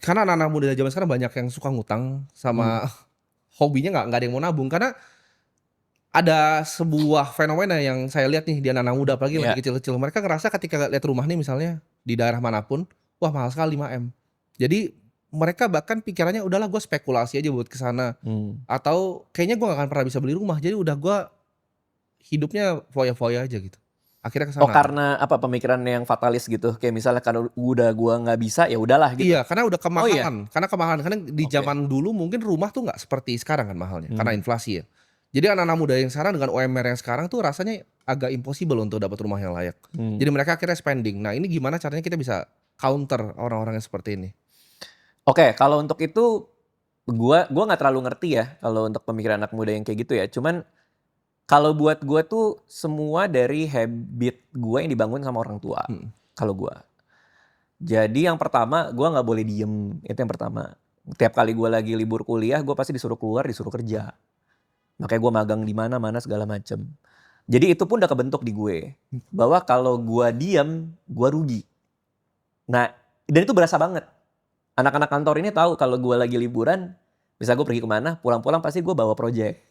karena anak-anak muda zaman sekarang banyak yang suka ngutang sama hobinya nggak ada yang mau nabung karena ada sebuah fenomena yang saya lihat nih di anak-anak muda apalagi Iya. masih kecil-kecil mereka ngerasa ketika lihat rumah nih misalnya di daerah manapun wah mahal sekali 5M jadi mereka bahkan pikirannya udahlah gue spekulasi aja buat kesana atau kayaknya gue gak akan pernah bisa beli rumah jadi udah gue hidupnya foya-foya aja gitu akhirnya Oh, kesana. karena apa pemikiran yang fatalis gitu? Kayak misalnya kalau udah gua nggak bisa ya udahlah gitu. Iya karena udah Oh iya. kemahalan karena di Oke. zaman dulu mungkin rumah tuh nggak seperti sekarang kan mahalnya karena Hmm. inflasi ya jadi anak-anak muda yang sekarang dengan UMR yang sekarang tuh rasanya agak impossible untuk dapat rumah yang layak jadi mereka akhirnya spending. Nah ini gimana caranya kita bisa counter orang-orang yang seperti ini? Oke, kalau untuk itu gua nggak terlalu ngerti ya kalau untuk pemikiran anak muda yang kayak gitu ya. Cuman kalau buat gua tuh semua dari habit gua yang dibangun sama orang tua. Mhm. Kalau gua. Jadi yang pertama gua nggak boleh diem, itu yang pertama. Tiap kali gua lagi libur kuliah, gua pasti disuruh keluar, disuruh kerja. Makanya gua magang di mana-mana segala macem. Jadi itu pun udah kebentuk di gue bahwa kalau gua diem, gua rugi. Nah, dan itu berasa banget. Anak-anak kantor ini tahu kalau gue lagi liburan, misal gue pergi kemana, pulang-pulang pasti gue bawa project.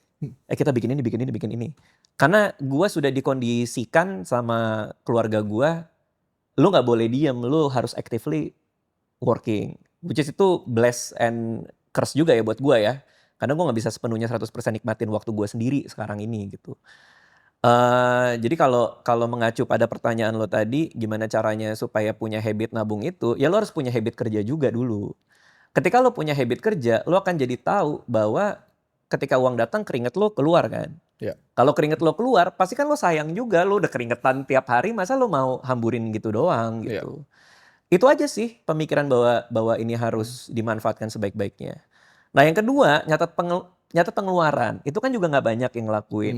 Kita bikin ini, bikin ini, bikin ini. Karena gue sudah dikondisikan sama keluarga gue, lu gak boleh diem, lu harus actively working. Which is itu bless and curse juga ya buat gue ya. Karena gue gak bisa sepenuhnya 100% nikmatin waktu gue sendiri sekarang ini gitu. Jadi kalau mengacu pada pertanyaan lo tadi, gimana caranya supaya punya habit nabung itu, ya lo harus punya habit kerja juga dulu. Ketika lo punya habit kerja, lo akan jadi tahu bahwa ketika uang datang keringet lo keluar kan. Ya. Kalau keringet lo keluar, pasti kan lo sayang juga, lo udah keringetan tiap hari, masa lo mau hamburin gitu doang Iya. gitu. Itu aja sih pemikiran bahwa ini harus dimanfaatkan sebaik-baiknya. Nah yang kedua, nyatet pengeluaran, itu kan juga nggak banyak yang ngelakuin.